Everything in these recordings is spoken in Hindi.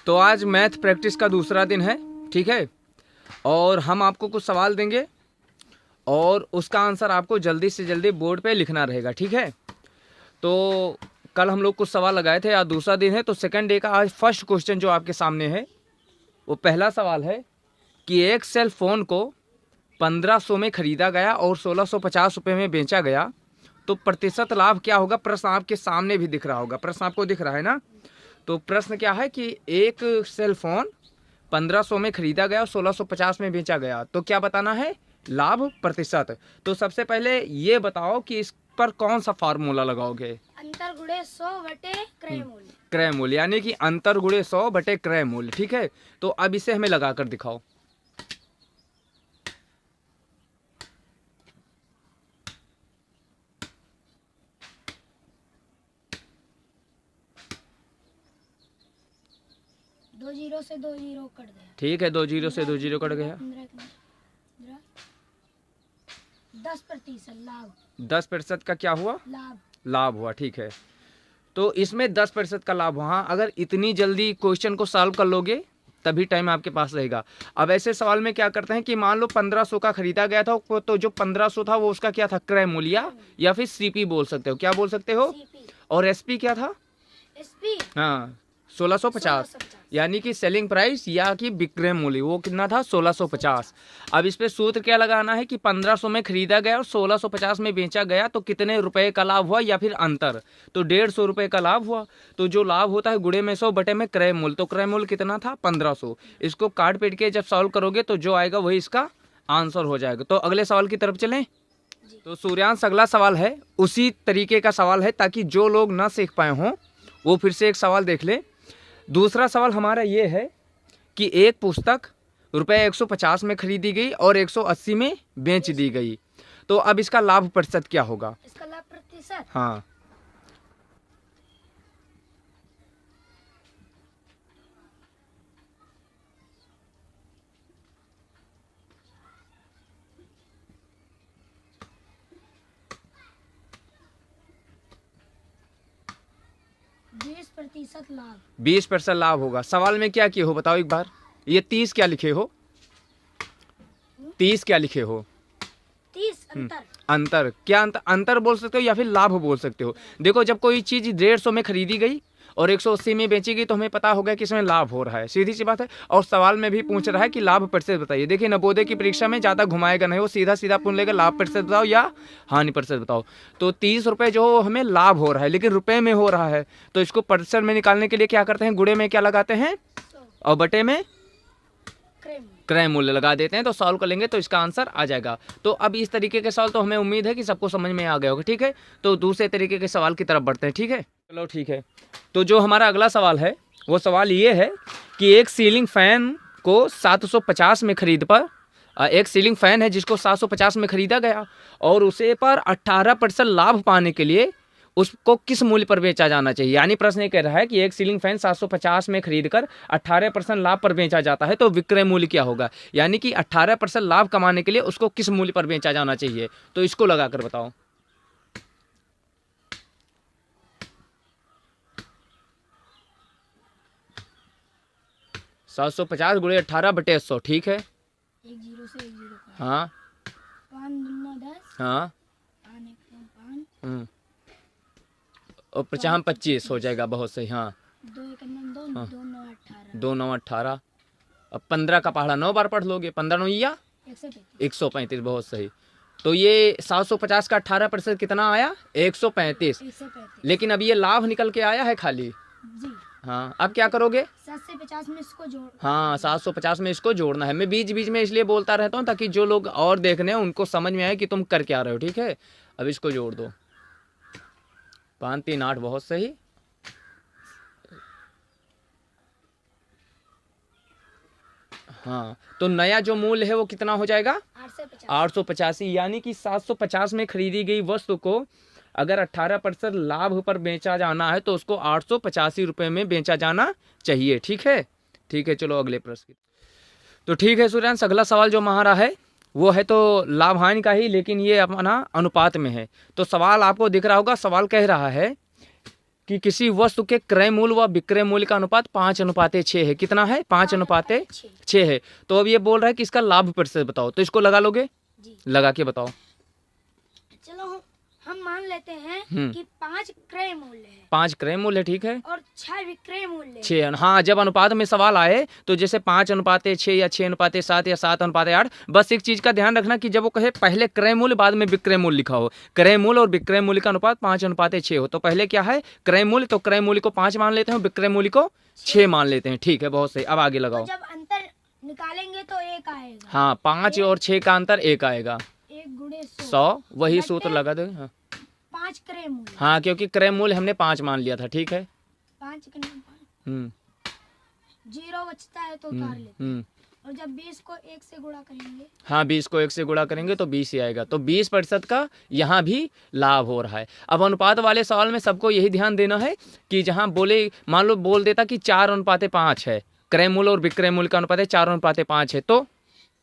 तो आज मैथ प्रैक्टिस का दूसरा दिन है, ठीक है। और हम आपको कुछ सवाल देंगे और उसका आंसर आपको जल्दी से जल्दी बोर्ड पे लिखना रहेगा, ठीक है। तो कल हम लोग कुछ सवाल लगाए थे, आज दूसरा दिन है, तो सेकंड डे का आज फर्स्ट क्वेश्चन जो आपके सामने है वो पहला सवाल है कि एक सेल फोन को 1500 में खरीदा गया और 1650 रुपये में बेचा गया, तो प्रतिशत लाभ क्या होगा। प्रश्न आपके सामने भी दिख रहा होगा, प्रश्न आपको दिख रहा है ना। तो प्रश्न क्या है कि एक सेल फोन 1500 में खरीदा गया और 1650 में बेचा गया, तो क्या बताना है, लाभ प्रतिशत। तो सबसे पहले ये बताओ कि इस पर कौन सा फार्मूला लगाओगे। अंतर गुणे 100 बटे क्रय मूल्य। क्रय मूल्य यानी कि अंतर गुणे 100 बटे क्रय मूल्य, ठीक है। तो अब इसे हमें लगाकर दिखाओ। दो जीरो से दो जीरो कट गया, ठीक है, 2 जीरो से 2 जीरो कट गया। 10% लाभ। 10% का क्या हुआ, लाभ। लाभ हुआ, ठीक है। तो इसमें 10% का लाभ हुआ। अगर इतनी जल्दी क्वेश्चन को सॉल्व कर लोगे तभी टाइम आपके पास रहेगा। अब ऐसे सवाल में क्या करते हैं कि मान लो 1500 का खरीदा गया था, तो जो 1500 था वो उसका क्या था, क्रय मूल्य या फिर सीपी बोल सकते हो। क्या बोल सकते हो। और एसपी क्या था, एसपी हाँ 1650, यानी कि सेलिंग प्राइस या कि विक्रय मूल्य, वो कितना था 1650। अब इस पे सूत्र क्या लगाना है कि 1500 में खरीदा गया और 1650 में बेचा गया, तो कितने रुपए का लाभ हुआ या फिर अंतर, तो 150 रुपये का लाभ हुआ। तो जो लाभ होता है गुणे में 100 बटे में क्रय मूल्य, तो क्रय मूल्य कितना था 1500। इसको काट पीट के जब सॉल्व करोगे तो जो आएगा वही इसका आंसर हो जाएगा। तो अगले सवाल की तरफ चलें। तो सूर्यांश अगला सवाल है उसी तरीके का सवाल है, ताकि जो लोग ना सीख पाए हों वो फिर से एक सवाल देख ले। दूसरा सवाल हमारा ये है कि एक पुस्तक रुपये 150 में खरीदी गई और 180 में बेच दी गई, तो अब इसका लाभ प्रतिशत क्या होगा। इसका लाभ प्रतिशत, हाँ 20% लाभ। 20% लाभ होगा। सवाल में क्या किए हो बताओ एक बार। ये 30 क्या लिखे हो, 30 क्या लिखे हो, 30 अंतर। अंतर क्या, अंतर बोल सकते हो या फिर लाभ बोल सकते हो। देखो जब कोई चीज़ 150 में खरीदी गई और 180 में बेची गई, तो हमें पता होगा कि इसमें लाभ हो रहा है, सीधी सी बात है। और सवाल में भी पूछ रहा है कि लाभ प्रतिशत बताइए। देखिए नवोदय की परीक्षा में ज़्यादा घुमाएगा नहीं, वो सीधा सीधा पूछ लेगा लाभ प्रतिशत बताओ या हानि प्रतिशत बताओ। तो 30 रुपये जो हमें लाभ हो रहा है, लेकिन रुपये में हो रहा है, तो इसको प्रतिशत में निकालने के लिए क्या करते हैं, गुणे में क्या लगाते हैं और बटे में क्रय मूल्य लगा देते हैं। तो सॉल्व कर लेंगे तो इसका आंसर आ जाएगा। तो अब इस तरीके के सवाल तो हमें उम्मीद है कि सबको समझ में आ गया होगा, ठीक है। तो दूसरे तरीके के सवाल की तरफ बढ़ते हैं, ठीक है। चलो ठीक है। तो जो हमारा अगला सवाल है वो सवाल ये है कि एक सीलिंग फैन को 750 में खरीद पर, एक सीलिंग फैन है जिसको 750 में खरीदा गया और उसे पर 18% लाभ पाने के लिए उसको किस मूल्य पर बेचा जाना चाहिए। यानी प्रश्न ये कह रहा है कि एक सीलिंग फैन 750 में खरीदकर 18% लाभ पर बेचा जाता है, तो विक्रय मूल्य क्या होगा। यानी कि 18% लाभ कमाने के लिए उसको किस मूल्य पर बेचा जाना चाहिए, तो इसको लगाकर बताओ। सात 750 गुणे 18 बटे 100, ठीक है। एक जीरो से एक जीरो का। हाँ 5 दूना 10। हाँ 5 एक 5। और 50 25 हो जाएगा, बहुत सही। हाँ 2 एक 9 2 2 9 18। 2 9 18। अब 15 का पहाड़ा 9 बार पढ़ लोगे, 15 9 या 135। बहुत सही। तो ये 750 का 18% कितना आया, 135। 135। लेकिन अब ये लाभ निकल के आया है खाली। जी। हाँ अब क्या करोगे, 7 से 50 में इसको जोड़। हाँ 750 में इसको जोड़ना है। मैं बीच बीच में इसलिए बोलता रहता हूँ ताकि जो लोग और देखने उनको समझ में आए कि तुम कर क्या रहे हो, ठीक है। अब इसको जोड़ दो, 5 3 8, बहुत सही। हाँ तो नया जो मूल्य है वो कितना हो जाएगा, 885। यानी कि 750 में खरीदी गई वस्तु को अगर 18% लाभ पर बेचा जाना है तो उसको 885 रुपये में बेचा जाना चाहिए, ठीक है। ठीक है चलो अगले प्रश्न। तो ठीक है सूर्यांश, अगला सवाल जो हमारा है वो है तो लाभ हानि का ही, लेकिन ये अपना अनुपात में है। तो सवाल आपको दिख रहा होगा, सवाल कह रहा है कि किसी वस्तु के क्रय मूल्य व विक्रय मूल्य का अनुपात 5:6 है। कितना है? 5:6 है। तो अब ये बोल रहा है कि इसका लाभ प्रतिशत बताओ, तो इसको लगा लोगे? जी। लगा के बताओ। चलो हम मान लेते हैं कि 5 क्रय मूल्य है, 5 क्रय मूल्य, ठीक है, और 6 विक्रय मूल्य है। 6, हाँ, जब अनुपात में सवाल आए तो जैसे 5:6 या 6:7 या 7:8, बस एक चीज का ध्यान रखना कि जब वो कहे पहले क्रय मूल्य बाद में विक्रय मूल्य लिखा हो, क्रय मूल्य और विक्रय मूल्य का अनुपात 5:6 हो, तो पहले क्या है? क्रय मूल्य, तो क्रय मूल्य को 5 मान लेते हैं, विक्रय मूल्य को 6 मान लेते हैं। ठीक है, बहुत सही। अब आगे लगाओ। तो जब अंतर निकालेंगे तो 1 आएगा। हाँ, 5 और 6 का अंतर 1 आएगा। 1 गुणे 100, वही सूत्र लगा दो। हाँ 5 क्रय मूल्य। हाँ, क्योंकि क्रय मूल्य हमने 5 मान लिया था। ठीक है, 5 क्रय मूल्य। हम्म 0 बचता है तो उतार लेते हैं। और जब 20 को 1 से गुणा करेंगे, हाँ, 20 को 1 से गुणा करेंगे तो 20 ही आएगा। तो 20% का यहाँ भी लाभ हो रहा है। अब अनुपात वाले सवाल में सबको यही ध्यान देना है कि जहाँ बोले, मान लो बोल देता कि 4:5 है, क्रय मूल्य और विक्रय मूल्य का अनुपात है 4:5 है, तो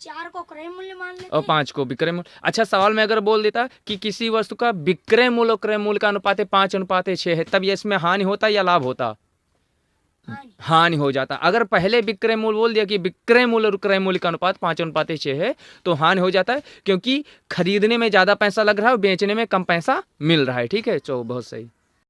4 को क्रय मूल्य मान लेते और हैं 5 को विक्रय मूल्य। अच्छा, सवाल में अगर बोल देता कि किसी वस्तु का विक्रय मूल्य और क्रय मूल्य का अनुपात है 5:6 है, तब ये इसमें हानि होता या लाभ होता? हानि हो जाता। अगर पहले विक्रय मूल्य बोल दिया कि विक्रय मूल्य और क्रय मूल्य का अनुपात 5:6 है, तो हानि हो जाता है, क्योंकि खरीदने में ज़्यादा पैसा लग रहा है और बेचने में कम पैसा मिल रहा है। ठीक है, चलो बहुत सही।